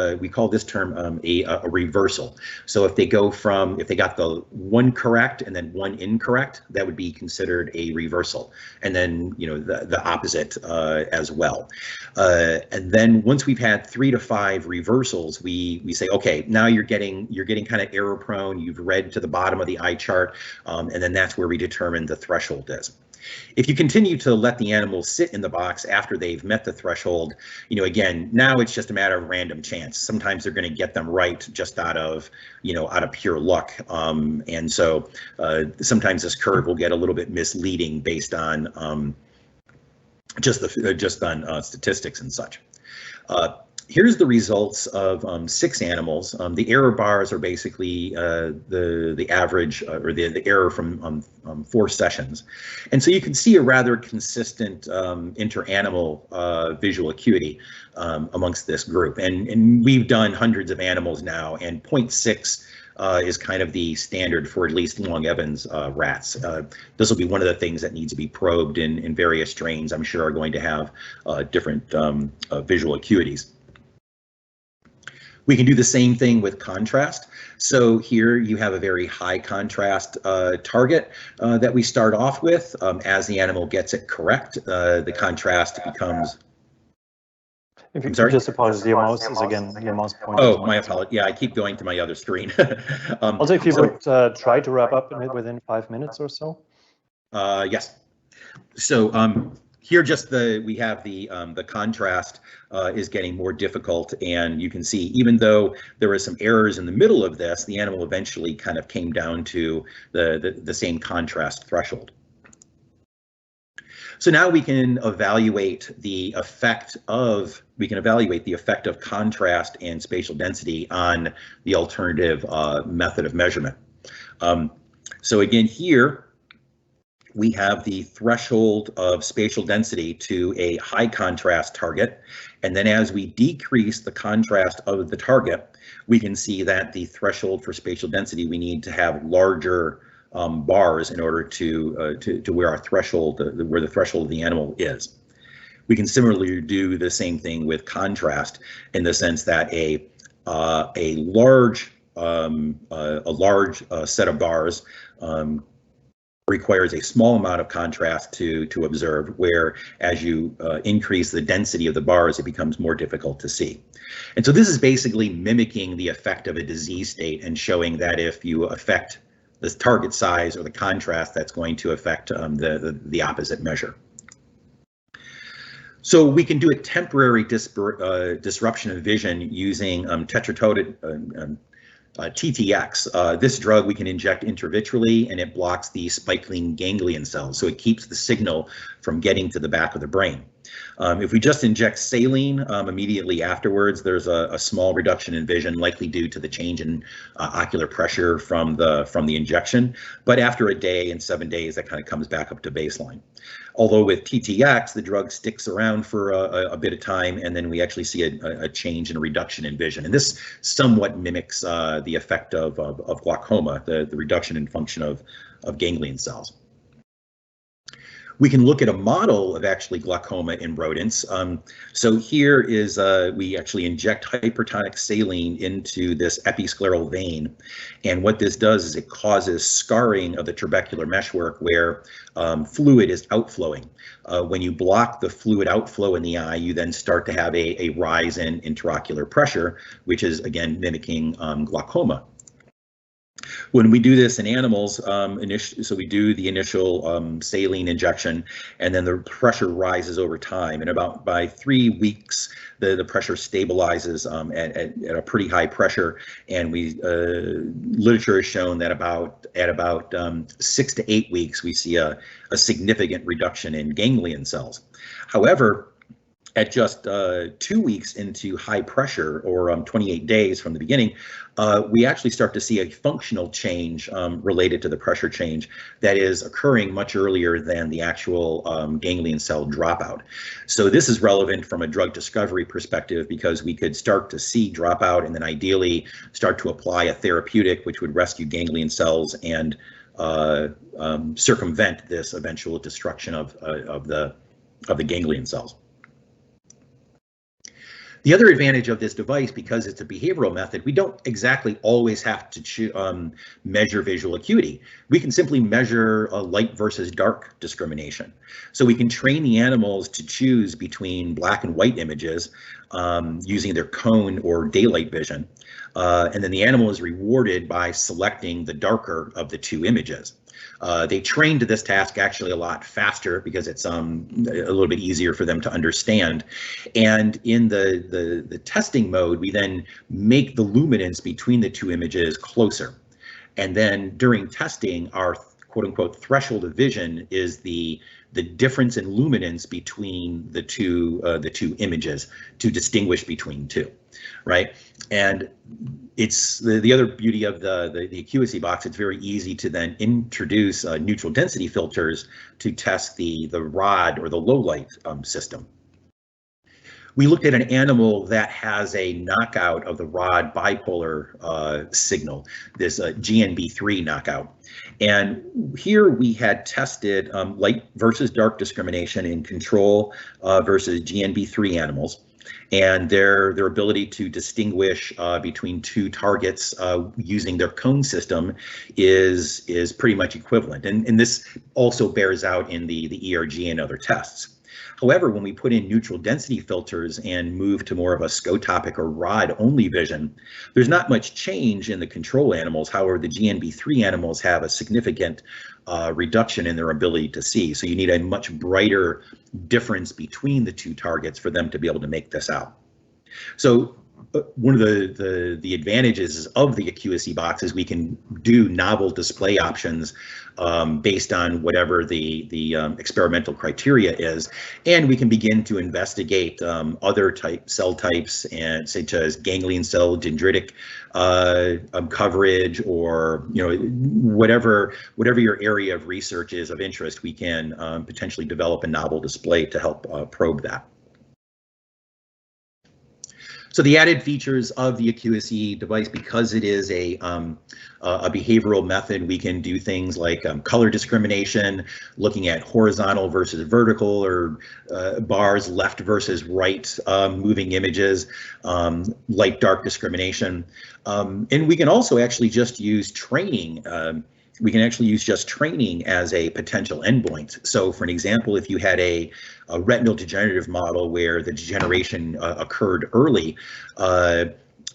B: this term a reversal. So if they got the 1 correct and then 1 incorrect, that would be considered a reversal, and then the opposite as well. And then once we've had 3 to 5 reversals, we say, okay, now you're getting kind of error prone. You've read to the bottom of the eye chart, and then that's where we determine the threshold is. If you continue to let the animals sit in the box after they've met the threshold, again, now it's just a matter of random chance. Sometimes they're going to get them right just out of pure luck. And so sometimes this curve will get a little bit misleading based on just on statistics and such. Here's the results of 6 animals. The error bars are basically the average or the error from 4 sessions. And so you can see a rather consistent inter-animal visual acuity amongst this group. And we've done hundreds of animals now, and 0.6 is kind of the standard for at least Long Evans rats. This will be one of the things that needs to be probed in various strains. I'm sure are going to have different visual acuities. We can do the same thing with contrast. So here you have a very high contrast target that we start off with. As the animal gets it correct, the contrast becomes.
A: If you just apologize, your mouse is again, your mouse pointer.
B: Oh, my apologies. Yeah, I keep going to my other screen.
A: Also, if you would try to wrap up within 5 minutes or so.
B: Yes. So here we have the contrast is getting more difficult, and you can see even though there were some errors in the middle of this, the animal eventually kind of came down to the same contrast threshold. So now we can evaluate the effect of contrast and spatial density on the alternative method of measurement. So again, here we have the threshold of spatial density to a high contrast target. And then as we decrease the contrast of the target, we can see that the threshold for spatial density, we need to have larger bars in order to where our threshold, where the threshold of the animal is. We can similarly do the same thing with contrast in the sense that a large set of bars requires a small amount of contrast to observe, where as you increase the density of the bars, it becomes more difficult to see. And so this is basically mimicking the effect of a disease state and showing that if you affect the target size or the contrast, that's going to affect the opposite measure. So we can do a temporary disruption of vision using tetrodotoxin TTX. This drug we can inject intravitreally, and it blocks the spiking ganglion cells, so it keeps the signal from getting to the back of the brain. If we just inject saline immediately afterwards, there's a small reduction in vision, likely due to the change in ocular pressure from the injection. But after a day and 7 days, that kind of comes back up to baseline. Although with TTX, the drug sticks around for a bit of time, and then we actually see a change and a reduction in vision. And this somewhat mimics the effect of glaucoma, the reduction in function of ganglion cells. We can look at a model of actually glaucoma in rodents. So here is, we actually inject hypertonic saline into this episcleral vein. And what this does is it causes scarring of the trabecular meshwork where fluid is outflowing. When you block the fluid outflow in the eye, you then start to have a rise in intraocular pressure, which is again mimicking glaucoma. When we do this in animals, so we do the initial saline injection, and then the pressure rises over time. And by 3 weeks, the pressure stabilizes at a pretty high pressure. And literature has shown that at about 6 to 8 weeks, we see a significant reduction in ganglion cells. However, at just 2 weeks into high pressure, or 28 days from the beginning, we actually start to see a functional change related to the pressure change that is occurring much earlier than the actual ganglion cell dropout. So this is relevant from a drug discovery perspective, because we could start to see dropout and then ideally start to apply a therapeutic which would rescue ganglion cells and circumvent this eventual destruction of the ganglion cells. The other advantage of this device, because it's a behavioral method, we don't exactly always have to measure visual acuity. We can simply measure a light versus dark discrimination. So we can train the animals to choose between black and white images using their cone or daylight vision. And then the animal is rewarded by selecting the darker of the two images. They train to this task actually a lot faster because it's a little bit easier for them to understand. And in the testing mode, we then make the luminance between the two images closer. And then during testing, our quote unquote threshold of vision is the difference in luminance between the two images to distinguish between two, right? And it's the other beauty of the AcuiSee box. It's very easy to then introduce neutral density filters to test the rod or the low light system. We looked at an animal that has a knockout of the rod bipolar signal, this GNB3 knockout. And here we had tested light versus dark discrimination in control versus GNB3 animals, and their ability to distinguish between two targets using their cone system is pretty much equivalent. And this also bears out in the ERG and other tests. However, when we put in neutral density filters and move to more of a scotopic or rod-only vision, there's not much change in the control animals. However, the GNB3 animals have a significant reduction in their ability to see. So you need a much brighter difference between the two targets for them to be able to make this out. So one of the advantages of the AcuiSee box is we can do novel display options based on whatever the experimental criteria is, and we can begin to investigate other cell types, and such as ganglion cell dendritic coverage, or whatever your area of research is of interest. We can potentially develop a novel display to help probe that. So the added features of the AcuiSee device, because it is a behavioral method, we can do things like color discrimination, looking at horizontal versus vertical, or bars left versus right, moving images, light-dark discrimination. And we can also actually just use training. We can actually use just training as a potential endpoint. So for an example, if you had a retinal degenerative model where the degeneration occurred early,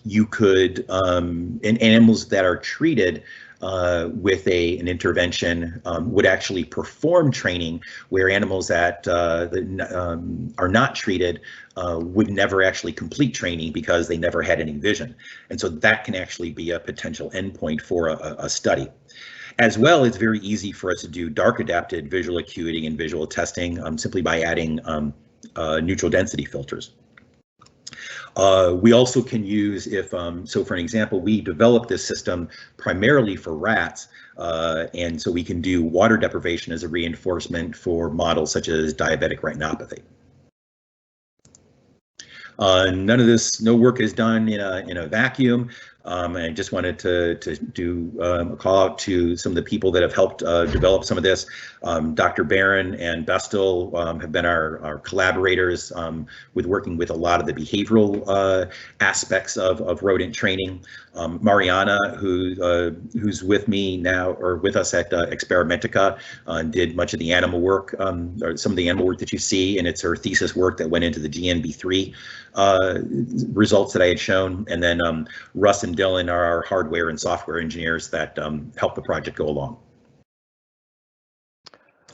B: you could, in animals that are treated with an intervention, would actually perform training, where animals that are not treated would never actually complete training because they never had any vision. And so that can actually be a potential endpoint for a study. As well, it's very easy for us to do dark adapted visual acuity and visual testing simply by adding neutral density filters. We also can use, so for an example, we developed this system primarily for rats, and so we can do water deprivation as a reinforcement for models such as diabetic retinopathy. No work is done in a vacuum. I just wanted to do a call out to some of the people that have helped develop some of this. Dr. Barron and Bestel have been our collaborators with working with a lot of the behavioral aspects of rodent training. Mariana, who's with me now, or with us at Experimentica, did much of the animal work, or some of the animal work that you see, and it's her thesis work that went into the GNB3 results that I had shown. And then Russ and and Dylan are our hardware and software engineers that help the project go along.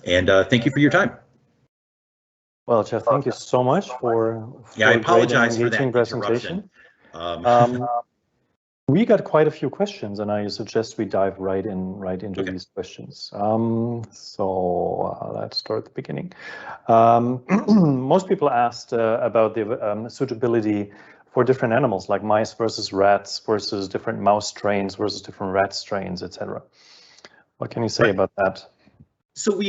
B: And thank you for your time.
A: Well, Jeff, thank you so much for
B: I apologize for that
A: presentation.
B: interruption.
A: We got quite a few questions, and I suggest we dive right into these questions. So let's start at the beginning. Most people asked about the suitability for different animals, like mice versus rats versus different mouse strains versus different rat strains, etc. What can you say about that?
B: So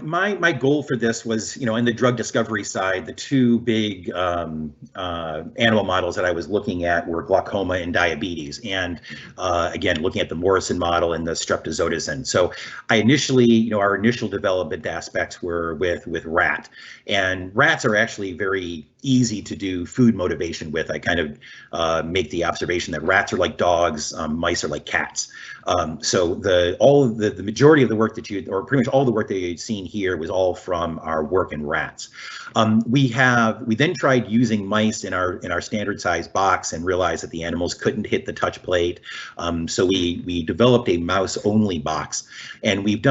B: my goal for this was, in the drug discovery side, the two big animal models that I was looking at were glaucoma and diabetes, and again, looking at the Morrison model and the streptozotocin. So I initially, our initial development aspects were with rat, and rats are actually very easy to do food motivation with. I kind of make the observation that rats are like dogs, mice are like cats. So the majority of the work that or pretty much all the work that you'd seen here was all from our work in rats. We then tried using mice in our standard size box and realized that the animals couldn't hit the touch plate. So we developed a mouse only box, and we've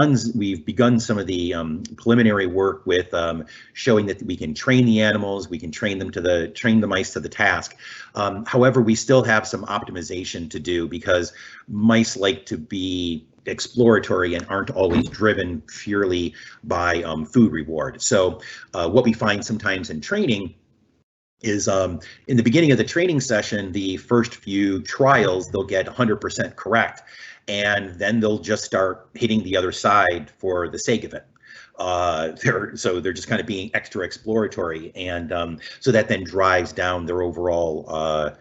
B: begun some of the preliminary work with showing that we can train the animals, we can train the mice to the task. However, we still have some optimization to do because mice like to be exploratory and aren't always driven purely by food reward. So what we find sometimes in training is in the beginning of the training session, the first few trials, they'll get 100% correct, and then they'll just start hitting the other side for the sake of it. They're just kind of being extra exploratory, and so that then drives down their overall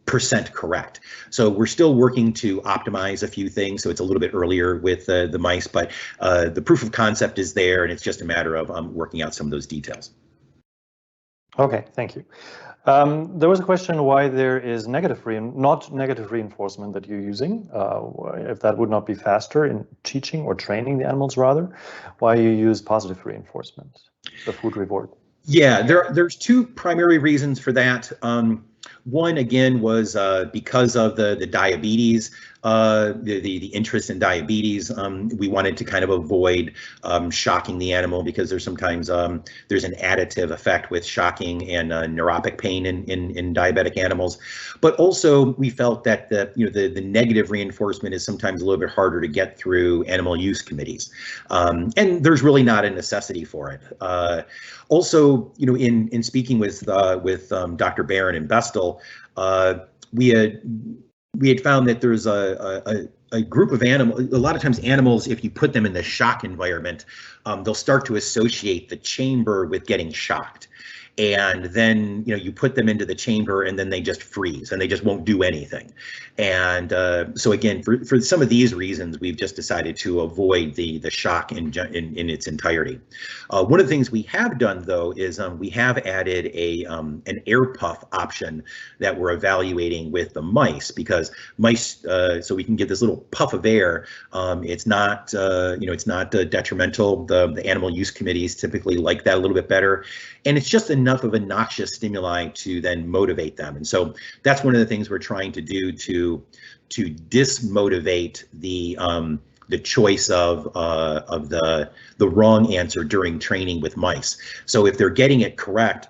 B: percent correct. So we're still working to optimize a few things, so it's a little bit earlier with the mice, but the proof of concept is there, and it's just a matter of working out some of those details.
A: Okay, thank you. There was a question why there is not negative reinforcement that you're using, if that would not be faster in teaching or training the animals rather, why you use positive reinforcement, the food reward.
B: Yeah, there's two primary reasons for that. One, again, was because of the diabetes, the interest in diabetes. We wanted to kind of avoid shocking the animal because there's sometimes there's an additive effect with shocking and neuropathic pain in diabetic animals. But also, we felt that the negative reinforcement is sometimes a little bit harder to get through animal use committees, and there's really not a necessity for it. Also, in speaking with Dr. Barron and Bestel, we had found that there's a group of animals. A lot of times, animals, if you put them in the shock environment, they'll start to associate the chamber with getting shocked. And then you put them into the chamber and then they just freeze and they just won't do anything. And so again, for some of these reasons, we've just decided to avoid the shock in its entirety. One of the things we have done though is we have added an air puff option that we're evaluating with the mice, because mice, so we can give this little puff of air. It's not detrimental. The animal use committees typically like that a little bit better, and it's just enough of a noxious stimuli to then motivate them. And so that's one of the things we're trying to do to dismotivate the choice of the wrong answer during training with mice. So if they're getting it correct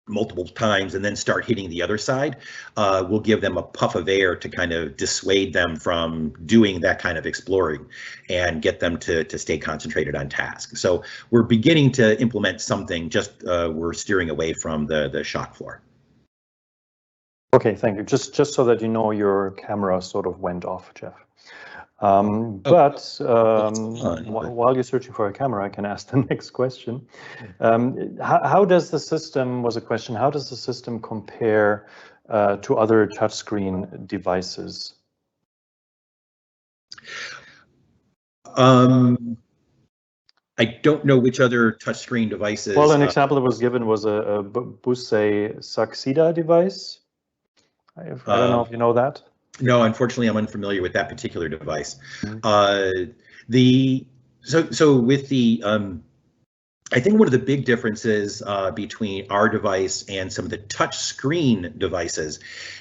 B: multiple times and then start hitting the other side, we'll give them a puff of air to kind of dissuade them from doing that kind of exploring and get them to stay concentrated on task. So we're beginning to implement something, just we're steering away from the shock floor.
A: Okay, thank you. Just so that you know, your camera sort of went off, Jeff. While you're searching for a camera, I can ask the next question. How does the system, was a question, how does the system compare to other touchscreen devices?
B: I don't know which other touchscreen devices.
A: Well, an example that was given was a Buse Saxida device. I don't know if you know that.
B: No, unfortunately, I'm unfamiliar with that particular device.
A: Mm-hmm.
B: So with the I think one of the big differences between our device and some of the touch screen devices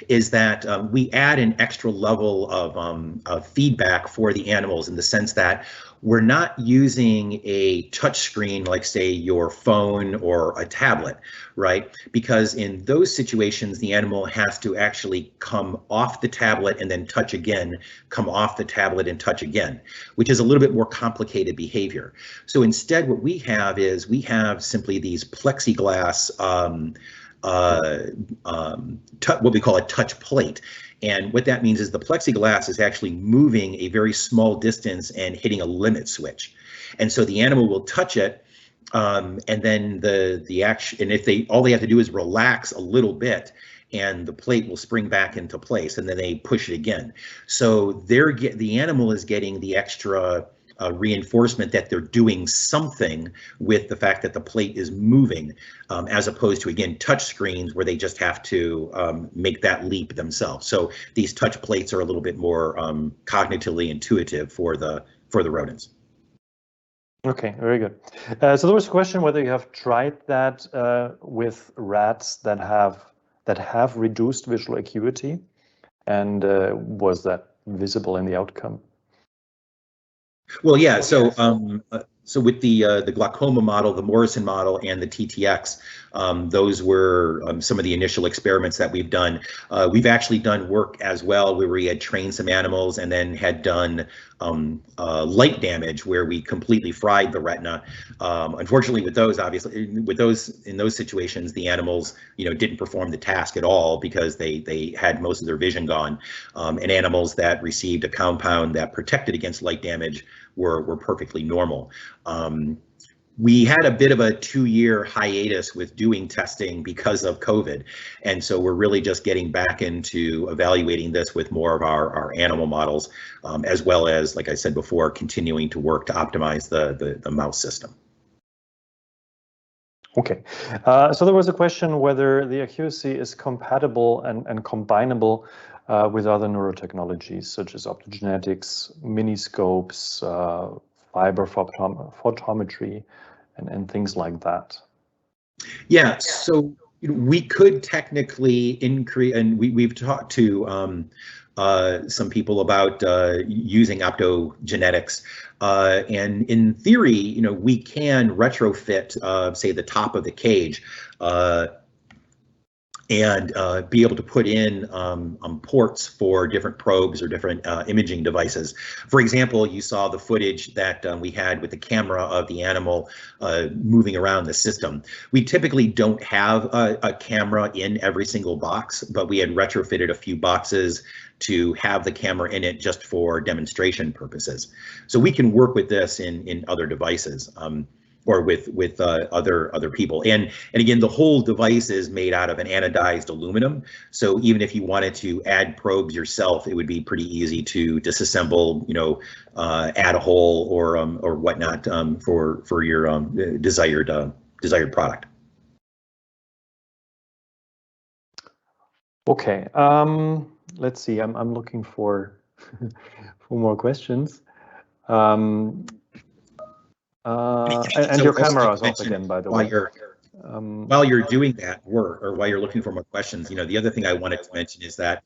B: is that we add an extra level of feedback for the animals, in the sense that we're not using a touch screen like, say, your phone or a tablet, right? Because in those situations, the animal has to actually come off the tablet and then touch again, come off the tablet and touch again, which is a little bit more complicated behavior. So instead, what we have is we have simply these plexiglass, what we call a touch plate. And what that means is the plexiglass is actually moving a very small distance and hitting a limit switch. And so the animal will touch it, and then the action, and if all they have to do is relax a little bit, and the plate will spring back into place, and then they push it again. So the animal is getting the extra reinforcement that they're doing something with the fact that the plate is moving, as opposed to, again, touch screens where they just have to make that leap themselves. So these touch plates are a little bit more cognitively intuitive for the rodents.
A: Okay, very good. So there was a question whether you have tried that with rats that have reduced visual acuity, and was that visible in the outcome?
B: Well, yeah. So, so with the glaucoma model, the Morrison model, and the TTX, those were some of the initial experiments that we've done. We've actually done work as well where we had trained some animals and then had done light damage where we completely fried the retina. Unfortunately, with those, obviously, in those situations, the animals, didn't perform the task at all because they had most of their vision gone. And animals that received a compound that protected against light damage were perfectly normal. We had a bit of a 2-year hiatus with doing testing because of COVID. And so we're really just getting back into evaluating this with more of our animal models, as well as, like I said before, continuing to work to optimize the mouse system.
A: Okay, so there was a question whether the AcuiSee is compatible and combinable with other neurotechnologies such as optogenetics, miniscopes, fiber photometry, and things like that.
B: Yeah, so we could technically increase, and we've talked to some people about using optogenetics, and in theory, we can retrofit, say, the top of the cage, and be able to put in ports for different probes or different imaging devices. For example, you saw the footage that we had with the camera of the animal moving around the system. We typically don't have a camera in every single box, but we had retrofitted a few boxes to have the camera in it just for demonstration purposes. So we can work with this in other devices. Or with other people, and again, the whole device is made out of an anodized aluminum. So even if you wanted to add probes yourself, it would be pretty easy to disassemble, add a hole or whatnot for your desired product.
A: Okay, let's see. I'm looking for for more questions. And your camera is off again, by the way.
B: While you're doing that work, or while you're looking for more questions, the other thing I wanted to mention is that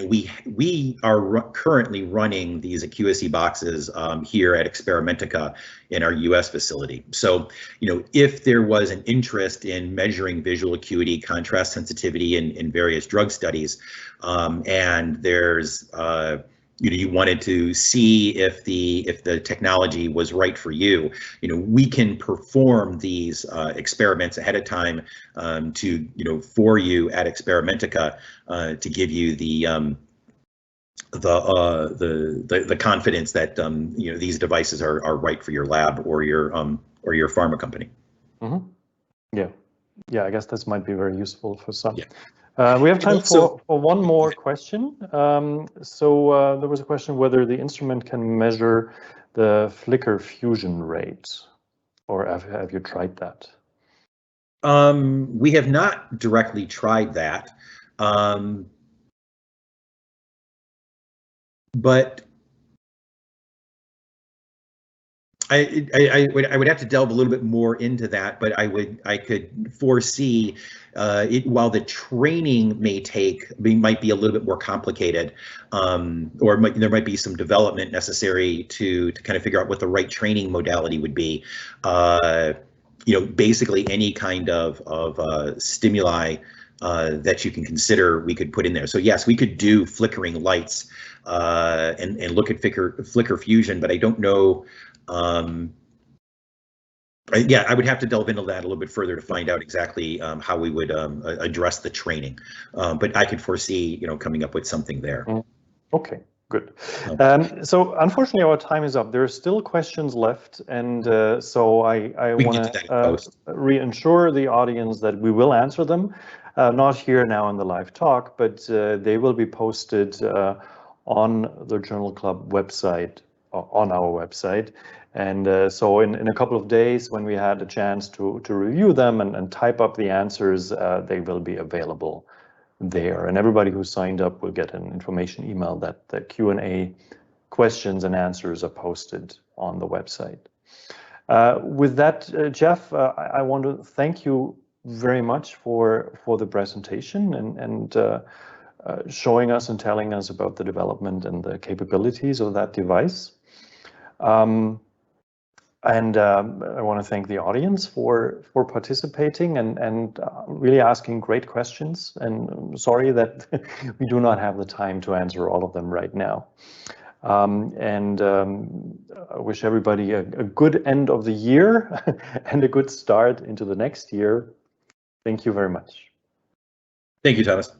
B: we are currently running these AcuiSee boxes here at Experimentica in our US facility. So, if there was an interest in measuring visual acuity, contrast sensitivity in various drug studies, and there's you wanted to see if the technology was right for you, we can perform these experiments ahead of time for you at Experimentica to give you the confidence that these devices are right for your lab or your pharma company.
A: Mm-hmm. Yeah, I guess this might be very useful for some.
B: Yeah.
A: We have time for one more question. So there was a question whether the instrument can measure the flicker fusion rate, or have you tried that?
B: We have not directly tried that, but I would have to delve a little bit more into that, but I could foresee while the training might be a little bit more complicated, or there might be some development necessary to kind of figure out what the right training modality would be. Basically any kind of stimuli that you can consider we could put in there. So yes, we could do flickering lights and look at flicker fusion, but I don't know. Yeah, I would have to delve into that a little bit further to find out exactly how we would address the training. But I could foresee, coming up with something there.
A: Okay, good. So unfortunately, our time is up. There are still questions left, and so I want to reassure the audience that we will answer them. Not here now in the live talk, but they will be posted on the Journal Club website, on our website. And so in a couple of days, when we had a chance to review them and type up the answers, they will be available there. And everybody who signed up will get an information email that the Q&A questions and answers are posted on the website. With that, Jeff, I want to thank you very much for the presentation and showing us and telling us about the development and the capabilities of that device. And I want to thank the audience for participating and really asking great questions. And I'm sorry that we do not have the time to answer all of them right now. I wish everybody a good end of the year and a good start into the next year. Thank you very much.
B: Thank you, Thomas.